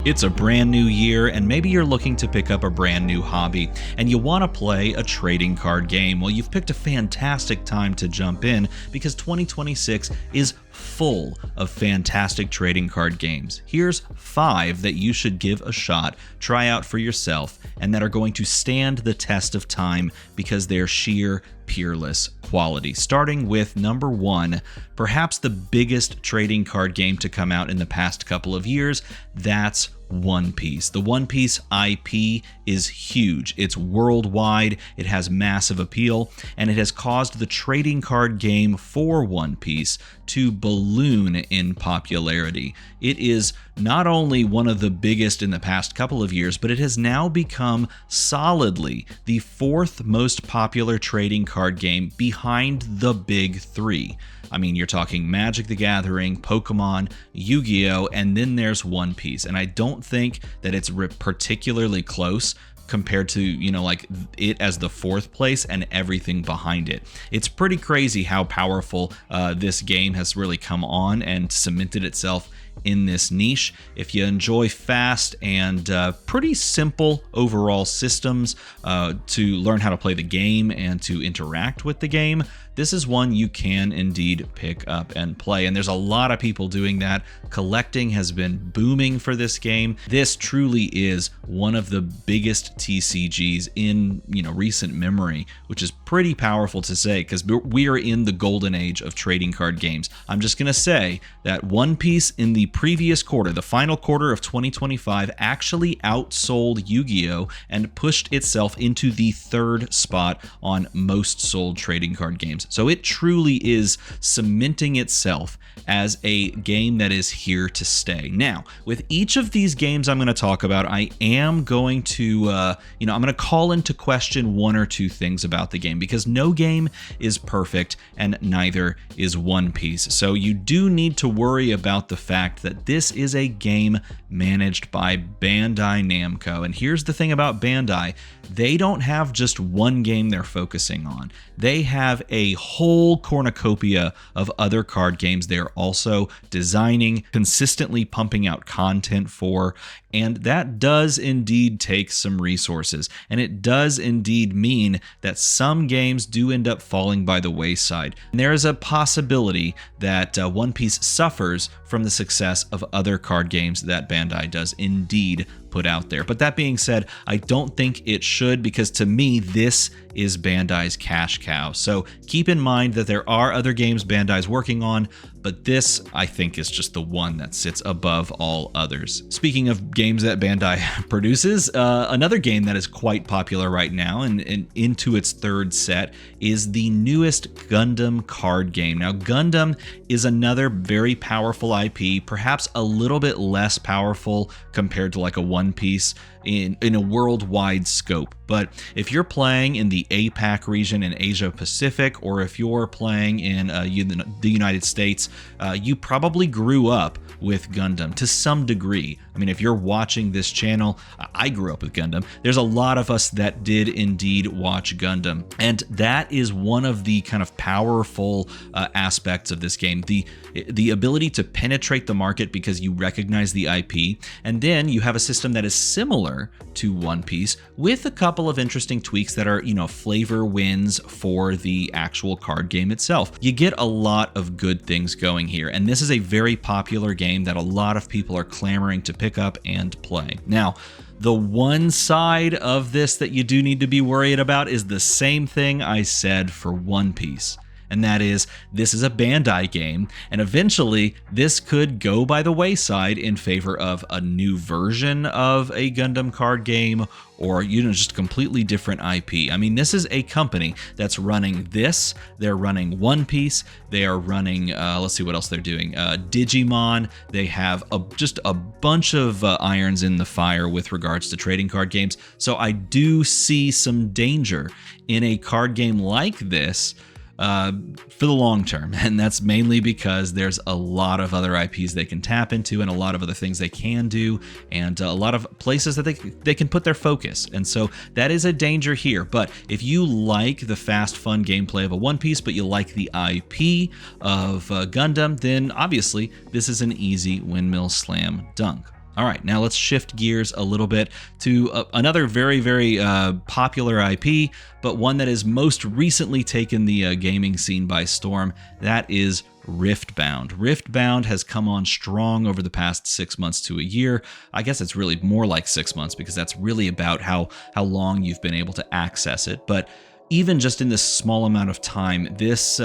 It's a brand new year, and maybe you're looking to pick up a brand new hobby, and you want to play a trading card game. Well, you've picked a fantastic time to jump in because 2026 is full of fantastic trading card games. Here's 5 that you should give a shot, try out for yourself, and that are going to stand the test of time because they're sheer, peerless quality. Starting with number 1, perhaps the biggest trading card game to come out in the past couple of years, that's One Piece. The One Piece IP is huge. It's worldwide, it has massive appeal, and it has caused the trading card game for One Piece to balloon in popularity. It is not only one of the biggest in the past couple of years, but it has now become solidly the 4th most popular trading card game behind the big 3. I mean, you're talking Magic the Gathering, Pokemon, Yu-Gi-Oh!, and then there's One Piece. And I don't think that it's particularly close compared to, like it as the 4th place and everything behind it. It's pretty crazy how powerful this game has really come on and cemented itself in this niche. If you enjoy fast and pretty simple overall systems to learn how to play the game and to interact with the game, this is one you can indeed pick up and play. And there's a lot of people doing that. Collecting has been booming for this game. This truly is one of the biggest TCGs in recent memory, which is pretty powerful to say because we are in the golden age of trading card games. I'm just gonna say that One Piece in the previous quarter, the final quarter of 2025, actually outsold Yu-Gi-Oh! And pushed itself into the 3rd spot on most sold trading card games. So it truly is cementing itself as a game that is here to stay. Now, with each of these games I'm going to talk about, I am going to, I'm going to call into question 1 or 2 things about the game because no game is perfect and neither is One Piece. So you do need to worry about the fact that this is a game managed by Bandai Namco. And here's the thing about Bandai. They don't have just one game they're focusing on. They have a whole cornucopia of other card games they're also designing, consistently pumping out content for, and that does indeed take some resources. And it does indeed mean that some games do end up falling by the wayside. And there is a possibility that One Piece suffers from the success of other card games that Bandai does indeed put out there. But that being said, I don't think it should, because to me, this is Bandai's cash cow. So keep in mind that there are other games Bandai's working on, but this, I think, is just the one that sits above all others. Speaking of games that Bandai produces, another game that is quite popular right now and into its 3rd set is the newest Gundam card game. Now, Gundam is another very powerful IP, perhaps a little bit less powerful compared to like a One Piece in a worldwide scope. But if you're playing in the APAC region in Asia Pacific, or if you're playing in the United States, you probably grew up with Gundam to some degree. I mean, if you're watching this channel, I grew up with Gundam. There's a lot of us that did indeed watch Gundam. And that is one of the kind of powerful aspects of this game. The ability to penetrate the market because you recognize the IP, and then you have a system that is similar to One Piece with a couple of interesting tweaks that are, flavor wins for the actual card game itself. You get a lot of good things going here, and this is a very popular game that a lot of people are clamoring to pick up and play. Now, the one side of this that you do need to be worried about is the same thing I said for One Piece. And that is, this is a Bandai game, and eventually this could go by the wayside in favor of a new version of a Gundam card game, or just a completely different IP. I mean, this is a company that's running this. They're running One Piece. They are running, let's see what else they're doing. Digimon. They have just a bunch of irons in the fire with regards to trading card games. So I do see some danger in a card game like this for the long term, and that's mainly because there's a lot of other IPs they can tap into and a lot of other things they can do, and a lot of places that they can put their focus. And so that is a danger here. But if you like the fast, fun gameplay of a One Piece, but you like the IP of Gundam, then obviously this is an easy windmill slam dunk. All right, now let's shift gears a little bit to another very, very popular IP, but one that has most recently taken the gaming scene by storm. That is Riftbound. Riftbound has come on strong over the past 6 months to a year. I guess it's really more like 6 months because that's really about how long you've been able to access it. But even just in this small amount of time, this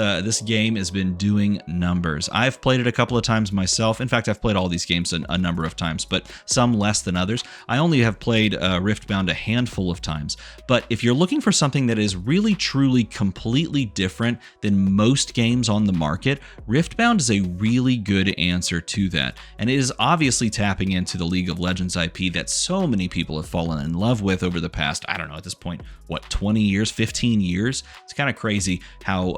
game has been doing numbers. I've played it a couple of times myself. In fact, I've played all these games a number of times, but some less than others. I only have played Riftbound a handful of times. But if you're looking for something that is really, truly, completely different than most games on the market, Riftbound is a really good answer to that. And it is obviously tapping into the League of Legends IP that so many people have fallen in love with over the past, I don't know, at this point, what, 20 years, 15 years? It's kind of crazy how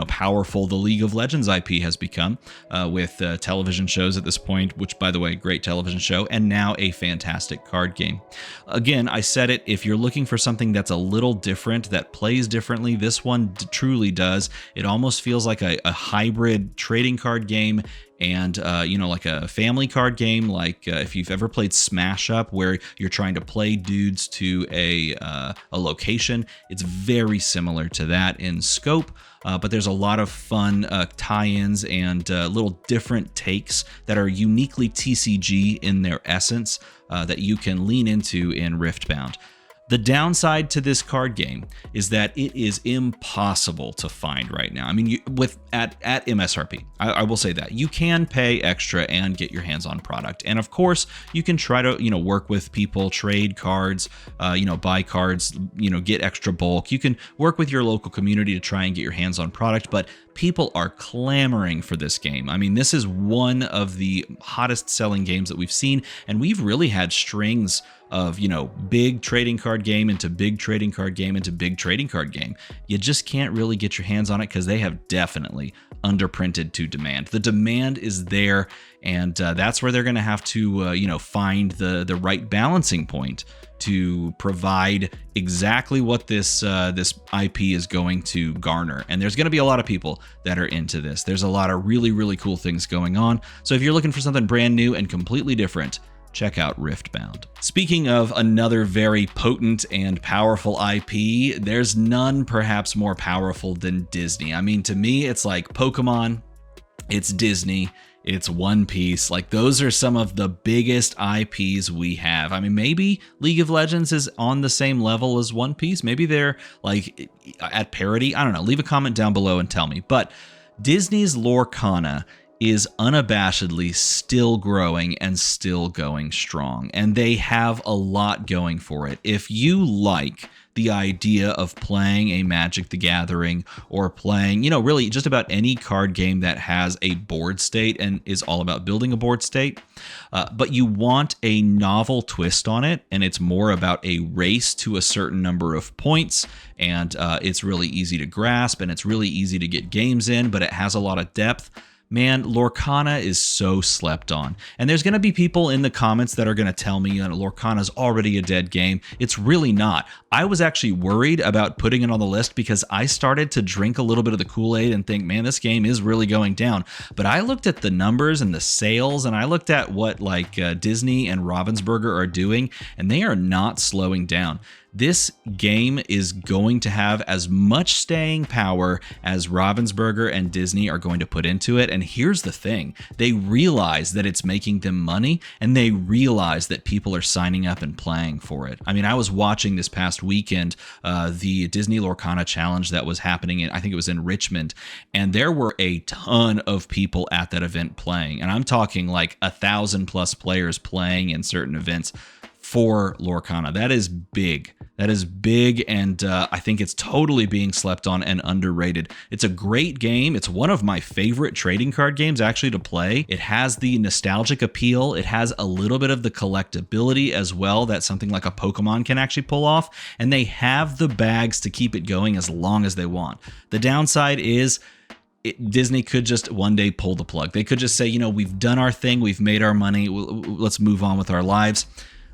powerful the League of Legends IP has become with television shows at this point, which, by the way, great television show, and now a fantastic card game. Again, I said it, if you're looking for something that's a little different, that plays differently, this one truly does. It almost feels like a hybrid trading card game and like a family card game, like if you've ever played Smash Up, where you're trying to play dudes to a location. It's very similar to that in scope, but there's a lot of fun tie-ins and little different takes that are uniquely TCG in their essence that you can lean into in Riftbound. The downside to this card game is that it is impossible to find right now. I mean, at MSRP, I will say that you can pay extra and get your hands on product, and of course, you can try to work with people, trade cards, buy cards, get extra bulk. You can work with your local community to try and get your hands on product, but people are clamoring for this game. I mean, this is one of the hottest selling games that we've seen, and we've really had strings of, big trading card game into big trading card game into big trading card game. You just can't really get your hands on it because they have definitely underprinted to demand. The demand is there, and that's where they're going to have to, find the right balancing point to provide exactly what this IP is going to garner. And there's going to be a lot of people that are into this. There's a lot of really, really cool things going on. So if you're looking for something brand new and completely different, check out Riftbound. Speaking of another very potent and powerful IP, there's none perhaps more powerful than Disney. I mean, to me, it's like Pokemon, it's Disney, it's One Piece. Like, those are some of the biggest IPs we have. I mean, maybe League of Legends is on the same level as One Piece. Maybe they're like at parity. I don't know. Leave a comment down below and tell me. But Disney's Lorcana is unabashedly still growing and still going strong, and they have a lot going for it. If you like the idea of playing a Magic the Gathering or playing, really just about any card game that has a board state and is all about building a board state, but you want a novel twist on it, and it's more about a race to a certain number of points, and it's really easy to grasp, and it's really easy to get games in, but it has a lot of depth. Man, Lorcana is so slept on. And there's going to be people in the comments that are going to tell me Lorcana's already a dead game. It's really not. I was actually worried about putting it on the list because I started to drink a little bit of the Kool-Aid and think, man, this game is really going down. But I looked at the numbers and the sales, and I looked at what Disney and Ravensburger are doing, and they are not slowing down. This game is going to have as much staying power as Ravensburger and Disney are going to put into it. And here's the thing. They realize that it's making them money, and they realize that people are signing up and playing for it. I mean, I was watching this past weekend the Disney Lorcana Challenge that was happening I think it was in Richmond, and there were a ton of people at that event playing. And I'm talking like 1,000+ players playing in certain events for Lorcana. That is big. That is big, and I think it's totally being slept on and underrated. It's a great game. It's one of my favorite trading card games actually to play. It has the nostalgic appeal. It has a little bit of the collectability as well that something like a Pokemon can actually pull off, and they have the bags to keep it going as long as they want. The downside is Disney could just one day pull the plug. They could just say, we've done our thing, we've made our money, let's move on with our lives.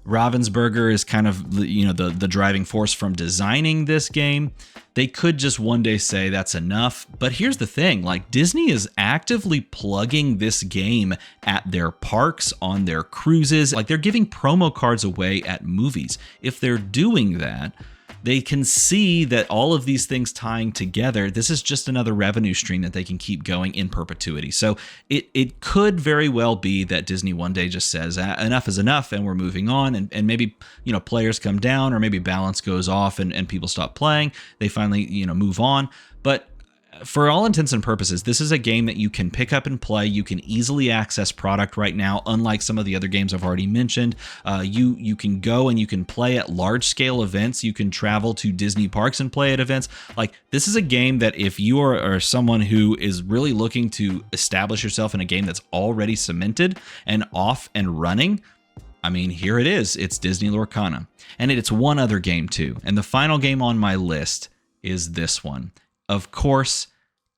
Ravensburger is kind of the driving force from designing this game. They could just one day say that's enough. But here's the thing, like Disney is actively plugging this game at their parks, on their cruises. Like they're giving promo cards away at movies. If they're doing that, they can see that all of these things tying together, this is just another revenue stream that they can keep going in perpetuity. So it could very well be that Disney one day just says enough is enough and we're moving on, and maybe players come down, or maybe balance goes off and people stop playing. They finally move on. But for all intents and purposes, this is a game that you can pick up and play. You can easily access product right now, unlike some of the other games I've already mentioned. You can go and you can play at large-scale events. You can travel to Disney parks and play at events. Like, this is a game that if you are someone who is really looking to establish yourself in a game that's already cemented and off and running, I mean, here it is. It's Disney Lorcana. And it's one other game, too. And the final game on my list is this one. Of course,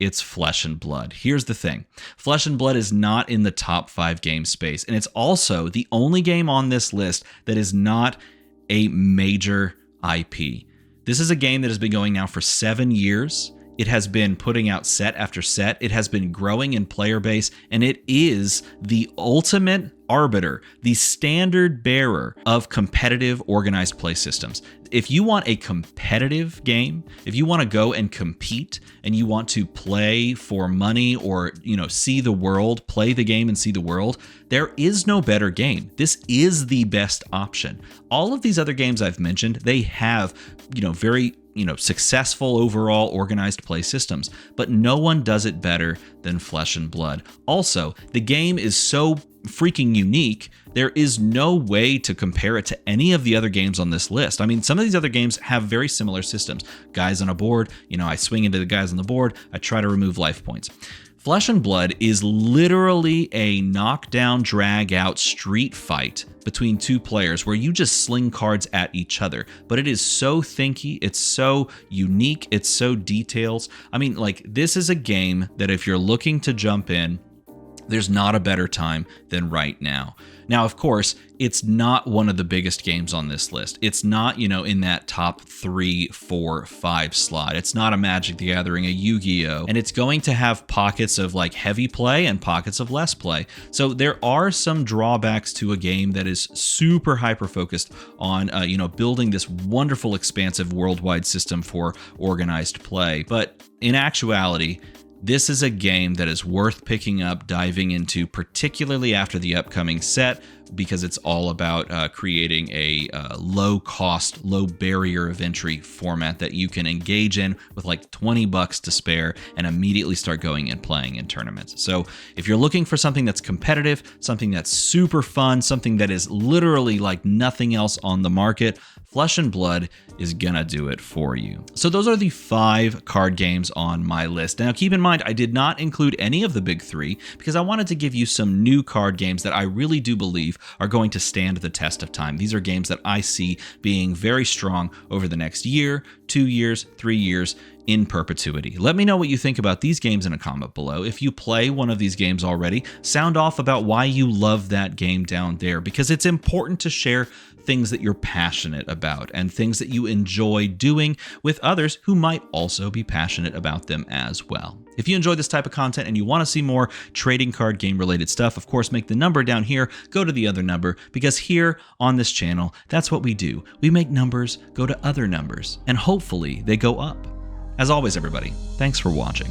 it's Flesh and Blood. Here's the thing. Flesh and Blood is not in the top 5 game space, and it's also the only game on this list that is not a major IP. This is a game that has been going now for 7 years. It has been putting out set after set. It has been growing in player base, and it is the ultimate arbiter, the standard bearer of competitive organized play systems. If you want a competitive game, if you want to go and compete and you want to play for money or, see the world, play the game and see the world, there is no better game. This is the best option. All of these other games I've mentioned, they have, very successful overall organized play systems, but no one does it better than Flesh and Blood. Also, the game is so freaking unique, there is no way to compare it to any of the other games on this list. I mean, some of these other games have very similar systems. Guys on a board, I swing into the guys on the board, I try to remove life points. Flesh and Blood is literally a knockdown, drag out street fight between two players where you just sling cards at each other. But it is so thinky, it's so unique, it's so detailed. I mean, like, this is a game that if you're looking to jump in, there's not a better time than right now. Now, of course, it's not one of the biggest games on this list. It's not, in that top 3, 4, 5 slot. It's not a Magic the Gathering, a Yu-Gi-Oh! And it's going to have pockets of like heavy play and pockets of less play. So there are some drawbacks to a game that is super hyper-focused on, building this wonderful, expansive worldwide system for organized play. But in actuality, this is a game that is worth picking up, diving into, particularly after the upcoming set, because it's all about creating a low-cost, low-barrier of entry format that you can engage in with like $20 to spare and immediately start going and playing in tournaments. So if you're looking for something that's competitive, something that's super fun, something that is literally like nothing else on the market, Flesh and Blood is gonna do it for you. So those are the 5 card games on my list. Now keep in mind, I did not include any of the big 3 because I wanted to give you some new card games that I really do believe are going to stand the test of time. These are games that I see being very strong over the next year, 2 years, 3 years, in perpetuity. Let me know what you think about these games in a comment below. If you play one of these games already, sound off about why you love that game down there, because it's important to share things that you're passionate about and things that you enjoy doing with others who might also be passionate about them as well. If you enjoy this type of content and you want to see more trading card game related stuff, of course, make the number down here go to the other number, because here on this channel, that's what we do. We make numbers go to other numbers, and hopefully they go up. As always, everybody, thanks for watching.